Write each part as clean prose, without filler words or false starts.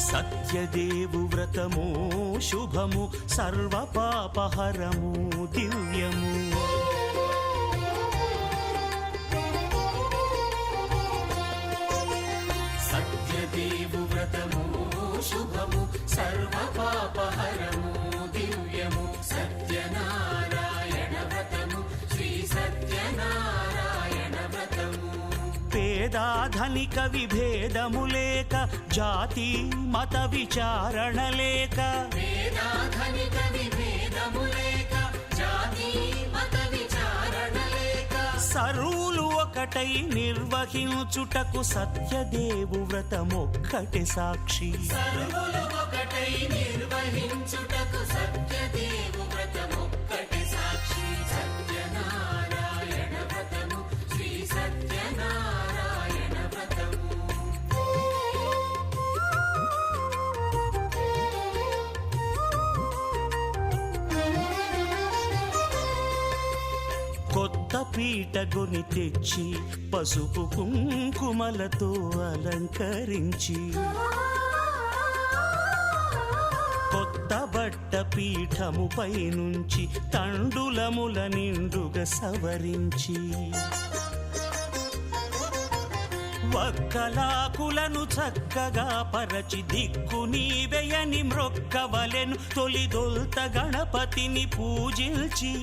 సత్యదేవు వ్రతము శుభము సర్వపాపహరము దివ్యము. సత్యదేవు వ్రతము శుభము సర్వపాపహరము దివ్యము. సత్యనారాయణ వ్రతము శ్రీ సత్యనారాయణ వ్రతము. పేదాధనిక విభేదము లేక జాతి మత విచారణ లేక పేదాధనిక విభేదము లేక జాతి మత విచారణ లేక సర్వులు ఒకటై నిర్వహించుటకు సత్యదేవు వ్రతమొక్కటి సాక్షి. సర్వులు ఒకటై నిర్వహించుటకు సత్యదేవు వ్రతమొక్కటి సాక్షి. సత్యనారాయణ వ్రతము శ్రీ సత్యనారాయణ వ్రతము. కొత్త పీటగొని తెచ్చి పసుపు కుంకుమలతో అలంకరించి కొత్త బట్ట పీఠముపై నుంచి తండులముల నిండుగా సవరించి వక్కలాకులను చక్కగా పరచి దిక్కు నీవెయని మ్రొక్కవలెను. తొలిదొల్త గణపతిని పూజించి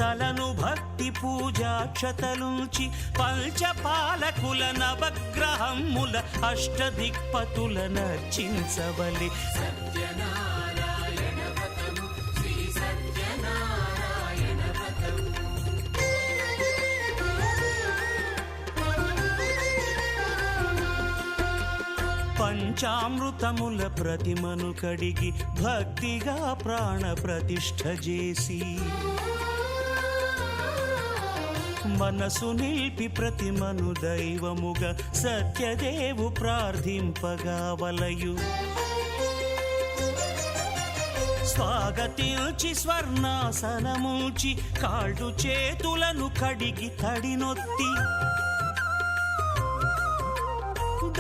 తలను భక్తి పూజాక్షతలుంచి పంచపాలకుల నవగ్రహముల అష్టదిక్పతుల నర్చించవలె. సత్యనారాయణ వ్రతము శ్రీ సత్యనారాయణ వ్రతము. పంచామృతముల ప్రతిమను కడిగి భక్తిగా ప్రాణ ప్రతిష్ఠ చేసి మనసు నిలిపి ప్రతిమను దైవముగా సత్యదేవు ప్రార్థింపగా వలయు. స్వాగతించి స్వర్ణాసనముంచి కాళ్ళు చేతులను కడిగి తడినొత్తి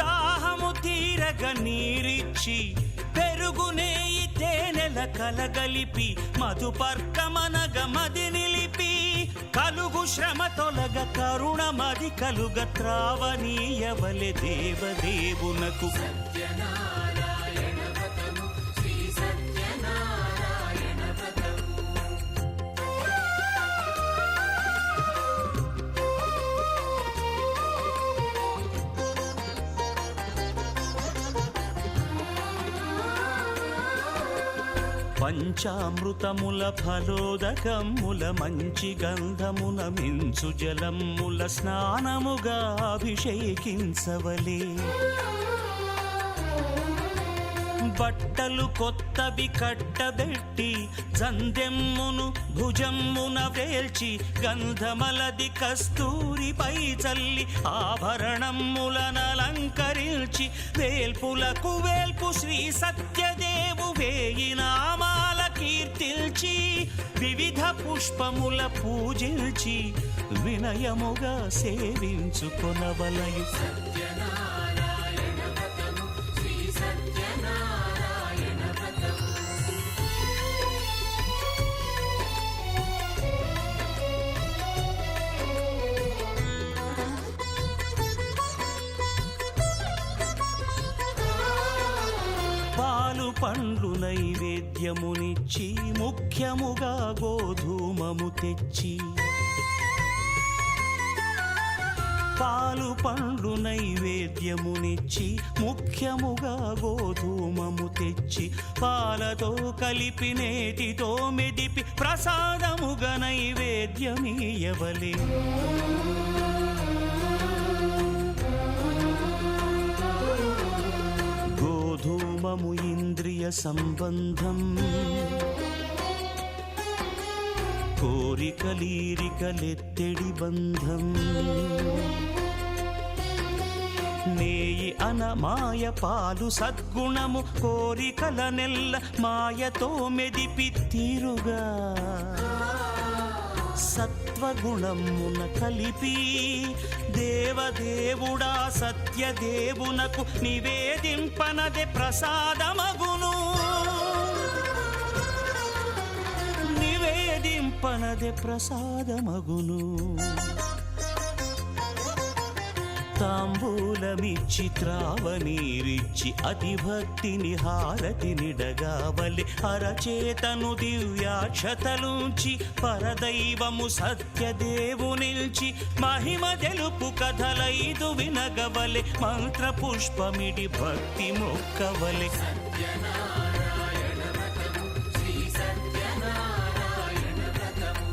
దాహము తీరగ నీరిచ్చి పెరుగు నెయ్యి తేనెల కలగలిపి మధుపర్కమనగ మది నిలిపి కలుగు శ్రమ తొలగ కరుణ మది కలుగ త్రావనీయవలె దేవదేవునకు. సత్యనారాయణ వ్రతము శ్రీ సత్యనారాయణ వ్రతము. పంచామృతముల ఫలోదకముల మంచి గంధమున మించు జలముల స్నానముగా అభిషేకించవలే. బట్టలు కొత్తవి కట్టబెట్టి జందెమ్మును భుజమ్మున వేల్చి గంధమలది కస్తూరిపై చల్లి ఆభరణములనలంకరించి వేల్పులకు వేల్పు శ్రీ సత్యదేవు వేయి నామాల కీర్తిల్చి వివిధ పుష్పముల పూజించి వినయముగా సేవించుకొనవలయు. సత్యనారాయణ వ్రతము శ్రీ సత్యనారాయణ వ్రతము. పాలు పండ్లు నైవేద్యమునిచ్చి ముఖ్యముగా గోధూమము తెచ్చి పాలు పండ్లు నైవేద్యమునిచ్చి ముఖ్యముగా గోధూమము తెచ్చి పాలతో కలిపి నేతితో మెదిపి ప్రసాదముగా నైవేద్యమీయవలే. గోధూమము ఇంద్రియ సంబంధం కోరికలీరికలెత్తెడి బంధం. నేయి అనమాయ పాలు సద్గుణము కోరికల నెల్ల మాయతో మెదిపి తీరుగా సత్వగుణమున కలిపి దేవ దేవదేవుడా సత్యదేవునకు నివేదింపనదే ప్రసాదమగును, నివేదింపనదే ప్రసాదమగును. తాంబూలమిచ్చి త్రావనీరిచ్చి అతిభక్తిని హారతినిడగావలి, అరచేతను దివ్యాక్షతలుంచి పరదైవము సత్యదేవునిల్చి మహిమ తెలుపు కథలైదు వినగవలె, మంత్ర పుష్పమిడి భక్తి మొక్కవలె. సత్యనారాయణ వ్రతము శ్రీ సత్యనారాయణ వ్రతము,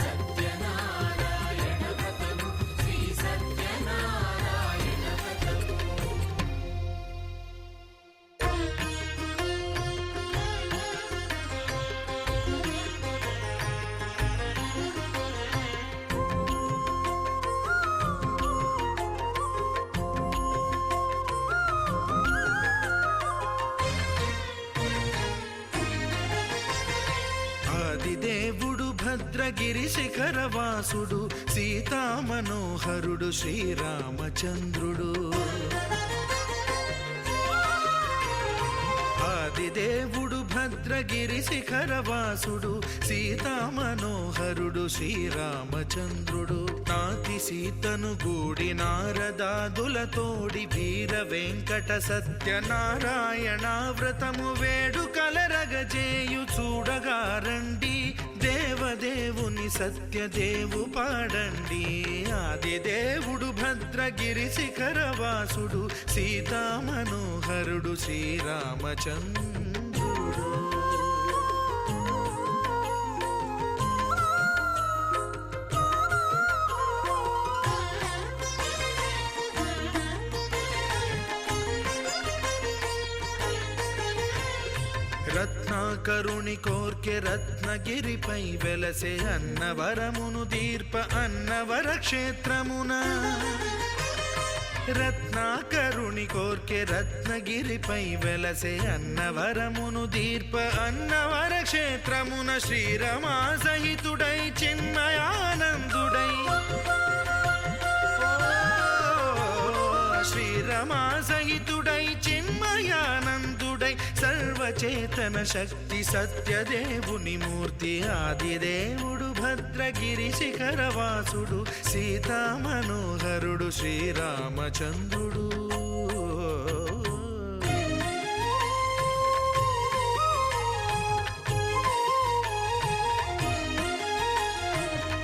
సత్యనారాయణ వ్రతము శ్రీ సత్యనారాయణ వ్రతము. ఆదిదేవుడు భద్రగిరి శిఖరవాసుడు, సీతామనోహరుడు శ్రీరామచంద్రుడు. ఆదిదేవుడు భద్రగిరి శిఖరవాసుడు, సీతామనోహరుడు శ్రీరామచంద్రుడు. నాతి సీతను గూడి నారదాదులతోడి వీర వెంకట సత్యనారాయణ వ్రతము వేడుకలరగజేయు చూడగా రండి, దేవదేవుని సత్యదేవు పాడండి. ఆదిదేవుడు భద్రగిరి శిఖరవాసుడు, సీతామనోహరుడు శ్రీరామచంద్రుడు. రత్నాకరుని కోర్కె రత్నగిరిపై వెలసే, అన్నవరమును దీర్ప అన్నవర క్షేత్రమున. రత్నాకరుని కోర్కె రత్నగిరిపై వెలసే, అన్నవరమును దీర్ప అన్నవర క్షేత్రమున. శ్రీరమా సహితుడై చిన్మయానందుడై, శ్రీరమా సహితుడై చిన్మయానందుడై, సర్వచేతన శక్తి సత్యదేవుని మూర్తి. ఆదిదేవుడు భద్రగిరి శిఖరవాసుడు, సీతామనోహరుడు శ్రీరామచంద్రుడు.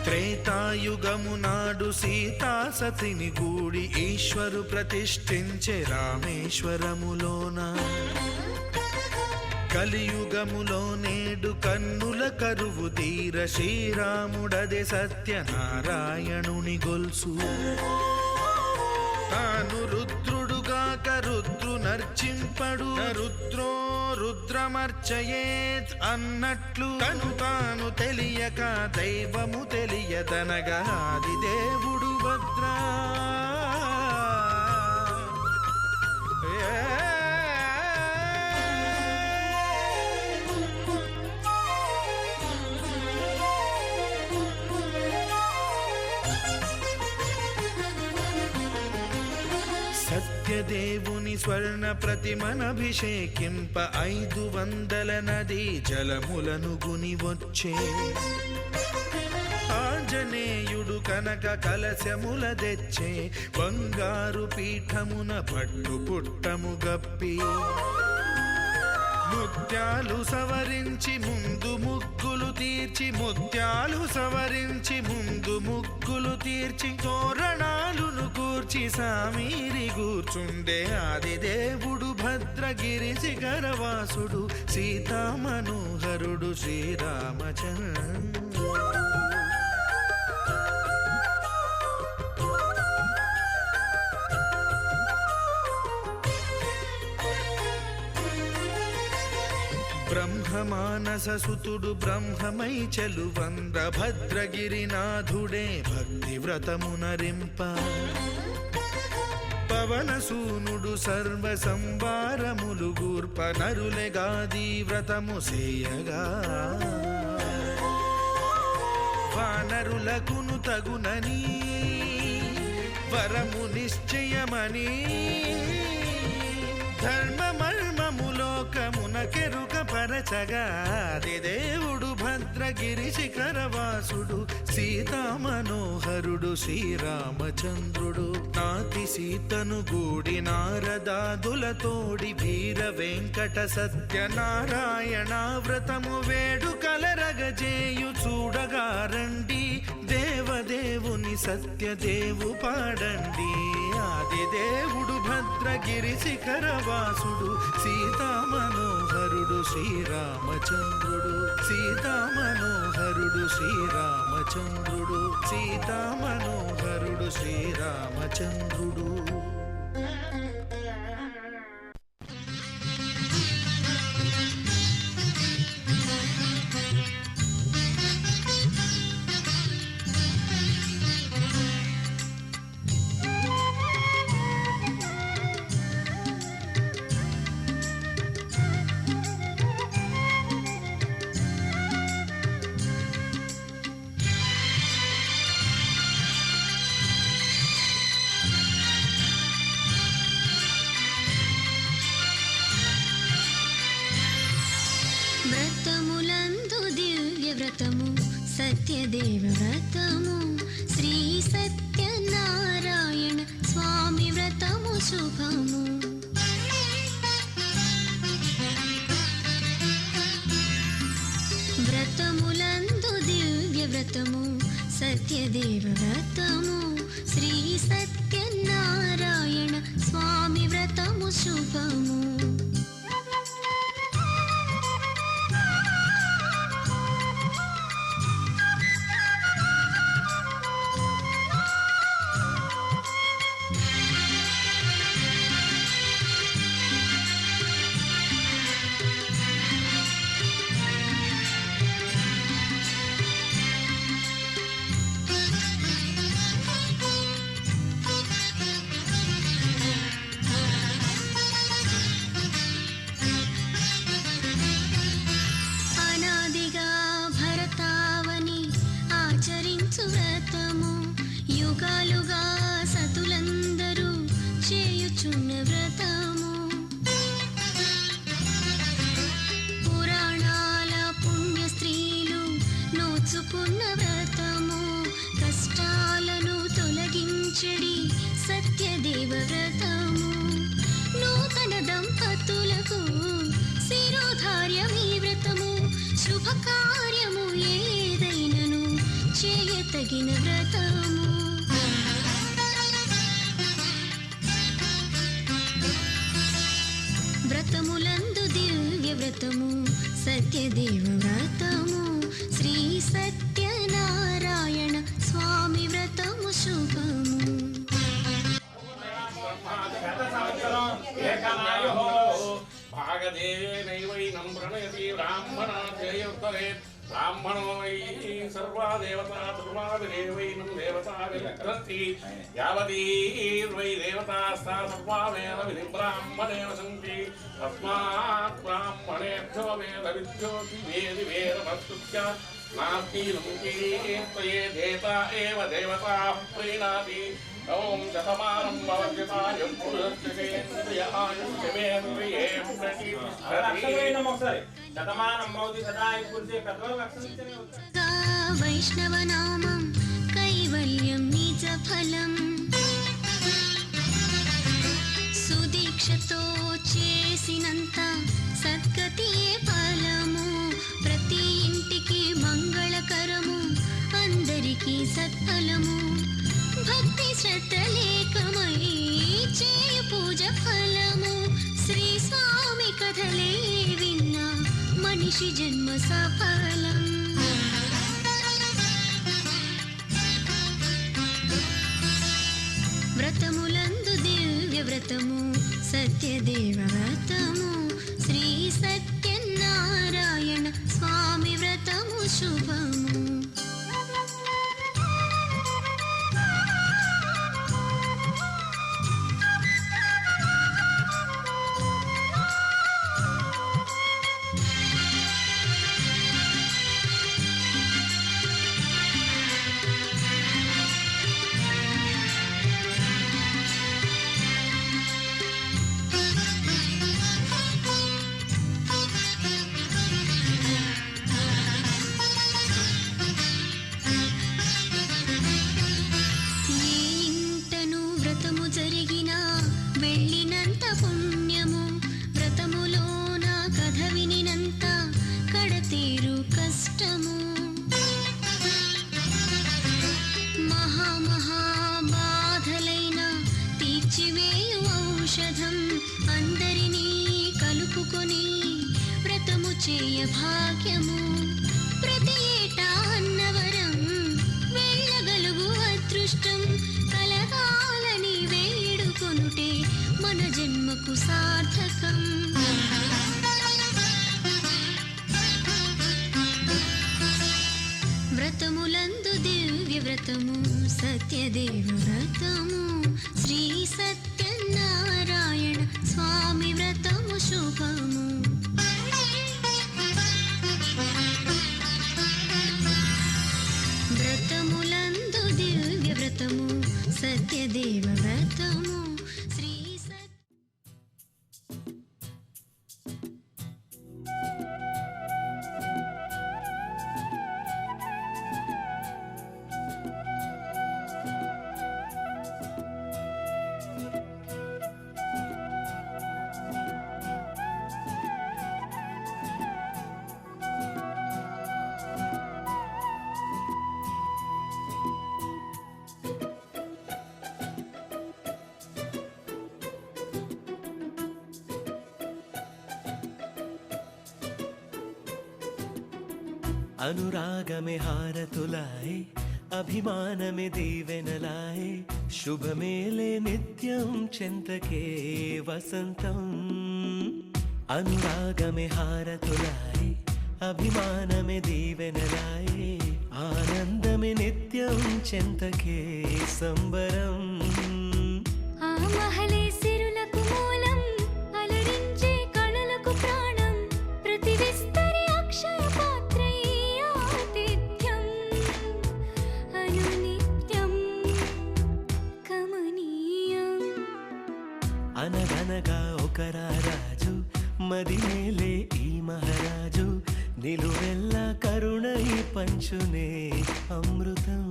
త్రేతాయుగము నాడు సీతా సతిని గూడి ఈశ్వరు ప్రతిష్ఠించే రామేశ్వరములోన. కలియుగములో నేడు కన్నుల కరువు తీర, శ్రీరాముడదే సత్యనారాయణుని గొల్సు. తాను రుద్రుడుగాక రుద్రు నర్చింపడు, రుద్రో రుద్రమర్చయేత్ అన్నట్లు తను తాను తెలియక దైవము తెలియదనగా, ఆదిదేవుడు భద్రా సత్యదేవుని స్వర్ణ ప్రతిమనభిషేకింప 500 నదీ జలములను గుని వచ్చే. ఆంజనేయుడు కనక కలశముల తెచ్చే, బంగారు పీఠమున పట్టు పుట్టము గప్పి. ముత్యాలు సవరించి ముందు ముగ్గులు తీర్చి, ముత్యాలు సవరించి ముందు ముగ్గులు తీర్చి, తోరణాలును కూర్చి సామీరి కూర్చుండే. ఆదిదేవుడు భద్రగిరి శిఖరవాసుడు, సీతామనోహరుడు శ్రీరామచంద్రుడు. బ్రహ్మమానస సుతుడు బ్రహ్మమై చెలువంద, భద్రగిరినాథుడే భక్తి వ్రతమునరింప. పవనసూనుడు సర్వ సంవారములు గూర్ప, నరులెగాది వ్రతము సేయగా. వానరులకును తగునని వరము నిశ్చయమని ధర్మమర్మములోకమునకెరుక పరచగా దేవుడు భద్రగిరి శిఖరవాసుడు సీతామనోహరుడు శ్రీరామచంద్రుడు నాతి సీతను గూడి నారదాదులతోడి వీర వెంకట సత్యనారాయణ వ్రతము వేడుకలరగజేయు చూడగా రండి దేవదేవుని సత్యదేవు పాడండి ఆదిదేవుడు భద్రగిరి శిఖరవాసుడు సీతామనోహరుడు శ్రీరామచంద్రుడు సీతామనోహరుడు శ్రీరామచంద్రుడు సీతామనోహరుడు శ్రీరామచంద్రుడు. వ్రతములందు దివ్య వ్రతము సత్యదేవ వ్రతము శ్రీ సత్యనారాయణ స్వామి వ్రతము శుభము. వ్రతములందు దివ్య వ్రతము సత్యదేవ వ్రతము శ్రీ సత్యనారాయణ స్వామి వ్రతము శుభము. వ్రతము యుగాలుగా సతులందరూ చేయుచున్న వ్రతము పురాణాల పుణ్య స్త్రీలు నోచుకున్న వ్రతము కష్టాలను తొలగించడి సత్యదేవ వ్రతము నూతన దంపతులకు శిరోధార్యమీ వ్రతము శుభకార్యము ఏదైనను చేయతగిన వ్రతము వ్రతములందు దివ్య వ్రతము సత్యదేవ వ్రతము శ్రీ సత్యనారాయణ స్వామి వ్రతము శుభము. భాగదేవేనైవైనం ప్రణయతి బ్రాహ్మణాధ్యయుక్తవే బ్రాహ్మణో వై సర్వా దేవతా ధర్మావిరేవైనం దేవతా విగ్రహతి యావదీర్వై దేవతాస్తా సర్వావేద విధి బ్రాహ్మణేవ సంతి తస్మాత్ బ్రాహ్మణేభ్యో వేద విద్యోతి వేది వేద ప్రస్తుత్య నాస్తి లుంకీర్తయే దేత ఏవ దేవతాః ప్రీణాతి. ఓం శతమానం భవత్యతాయం పురుషేంద్రియాయం శివేంద్రియే ప్రతిష్టతి. వైష్ణవనామం కైవల్యం నిజ ఫలం సుదీక్షతో చేసినంత సద్గతియే ఫలము ప్రతి ఇంటికి మంగళకరము అందరికీ సత్ఫలము భక్తి శ్రద్ధ లేకమై చేయు పూజ ఫలము శ్రీ స్వామి కథలే విన్నా మనిషి జన్మ సఫలం. వ్రతములందు దివ్య వ్రతము సత్యదేవ వ్రతము శ్రీ సత్యనారాయణ స్వామి వ్రతము శుభము. అణచివేయు ఔషధం అందరినీ కలుపుకొని వ్రతము చేయ భాగ్యము ప్రతి ఏటా అన్నవరం వెళ్ళగలుగు అదృష్టం కలగాలని వేడుకొనుటే మన జన్మకు సార్థకం. వ్రతములందు దివ్య వ్రతము సత్యదేవ వ్రతము శ్రీ సత్యనారాయణ స్వామి వ్రతము శుభము. వ్రతములందు దివ్య వ్రతము సత్యదేవ వ్రతము శ్రీ అనురాగమే హారతులాయే అభిమానమే దీవెనలాయే శుభమేలే నిత్యం చెంతకే వసంతం. అనురాగమే హారతులాయే అభిమానమే దీవెనలాయే ఆనందమే నిత్యం చెంతకే సంబరం. ఆ మహలే సిరులకు మూలం అలరించే కళలకు ప్రాణం ప్రతి విస్తరి అక్షయ పాత్రై ఆతిథ్యం అనునిత్యం కమనీయం. అనగనగా ఒక రాజు మదిమేలే ఈ మహారాజు నిలువెల్లా కరుణై పంచునే అమృతం.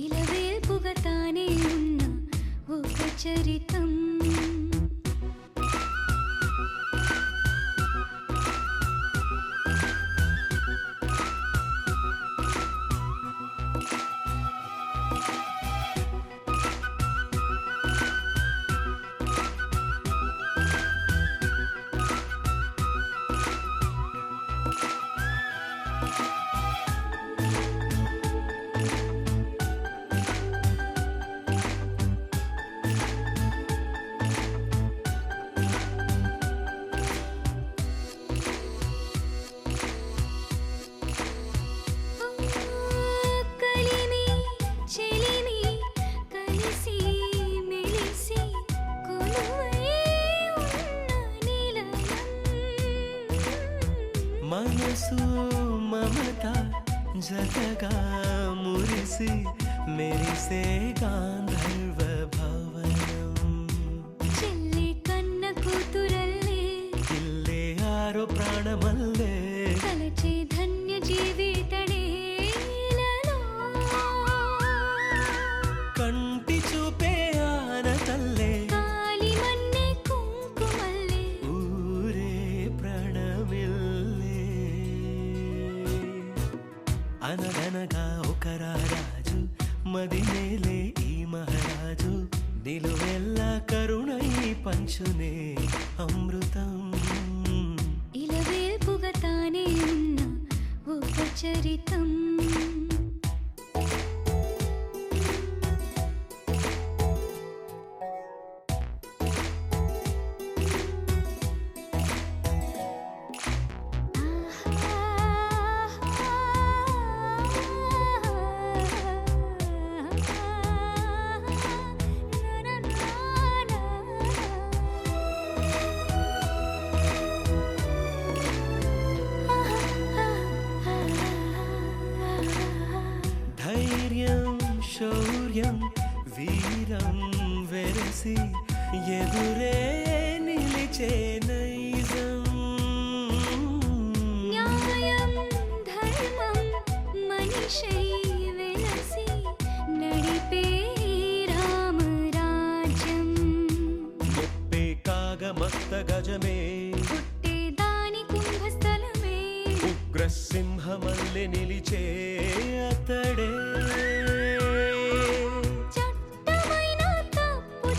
ఇలవేల్పుగా తానే ఉన్న ఒక చరితం. కలిమి చెలిమి కలిసి మెలిసి కొలువై ఉన్న నిలయం. మనసు మమత జతగా మురిసి మెరిసే గాంధర్వ భవనం. చెల్లి కన్న కూతురల్లే ఇల్లే ఆరో ప్రాణమల్లే తలచే ధన్య జీవితడేలలో. కంటి చూపే ఆనతల్లే కాలి మన్నే కుంకుమల్లే ఊరే ప్రాణమిల్లే. అనగనగా ఒక రాజు మదిమేలే ఈ మహారాజు నిలువెల్లా కరుణై పంచునే అమృతం. ఇలవేల్పుగా తానే ఉన్న ఒక చరితం. ధైర్యం శౌర్యం వీరం వెరసి ఎదురే నిలిచే నైజం. న్యాయం ధర్మం మనిషై వెలసి నడిపే రామరాజ్యం. ముప్పే కాగమస్త గజమే పుట్టే దాని కుంభస్థలమే ఉగ్రసింహమల్లె నిలిచే అతడే. చట్టమైన తప్పు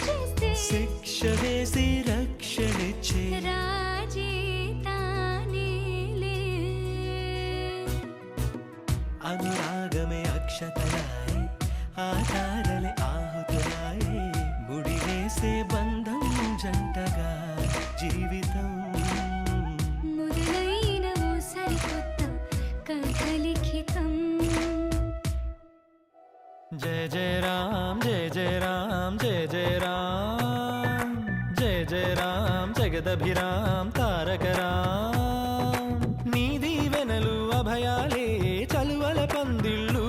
శిక్ష వేసి రక్షణిచ్చే రాజే తానేలే. అనురాగమే అక్షతలాయే ఆ తారలే ఆహుతులాయే ముడివేసే బంధం జంటగా జీవితం మొదలైన ఓ సరికొత్త కథ లిఖితం. జయ జయ రామ్ జయ జయ రామ్ జయ జయ రామ్ జయ జయ రామ్ జగదభిరామ్ తారక రామ్. నీ దీవెనలు అభయాలే చలువల పందిళ్ళు,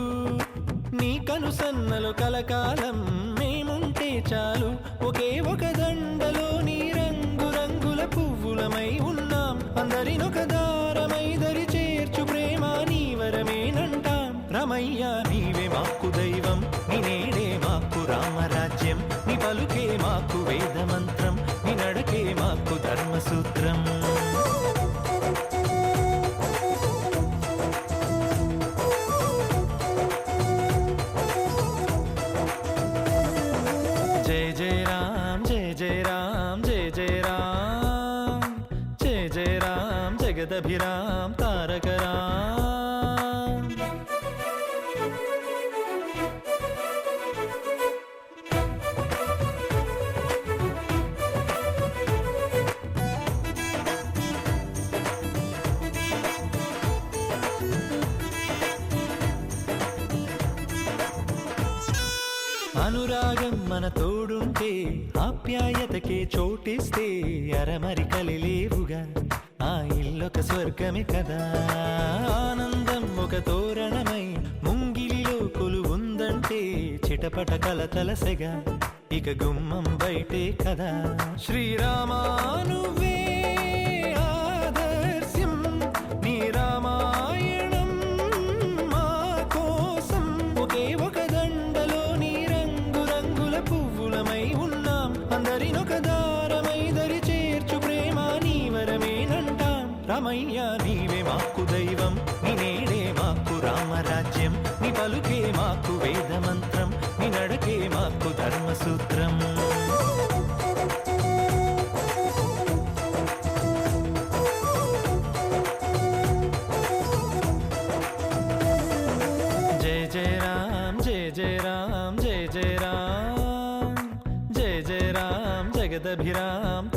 నీ కనుసన్నలు కలకాలం మేముంటే చాలు. ఒకే ఒక దండలో నీ రంగు రంగుల పువ్వులమై ఉన్నాం. అందరినొక దారమై దరి చేర్చు ప్రేమ నీ వరమేనంటాం. రమయ్య నీవే మాకు దైవం, నీ నేడే మాకు రామరాజ్యం. నీ పలుకే మాకు వేద మంత్రం, నీ నడకే మాకు ధర్మసూత్రం. జయ జయ రామ్ జయ జయ రామ్ జయ జయ రామ్ జయ జయ రామ్ జగదభిరామ్ తారక రామ్. అనురాగం మన తోడుంటే ఆప్యాయతకే చోటిస్తే అరమరికలి లేవుగా ఆ ఇల్లొక స్వర్గమే కదా. ఆనందం ఒక తోరణమై ముంగిలిలో కొలువుందంటే చిటపట కలతలసెగా ఇక గుమ్మం బయటే కదా. శ్రీరామా నువ్వే ఆదర్శం, నీ రామాయణం మా కోసం. ఒకే ఒక దండలో నీ రంగు రంగుల పువ్వులమై ఉన్నాం. అందరినొక దారమై దరి చేర్చు ప్రేమ నీ వరమేనంటాం. రమయ్య నీవే మాకు దైవం, నీ నేడే మాకు రామరాజ్యం. నీ పలుకే మాకు వేద మంత్రం, నీ నడకే మాకు ధర్మసూత్రం. జయ జయ రామ్ జయ జయ రామ్ జయ జయ రామ్ జయ జయ రామ్ జగదభిరామ్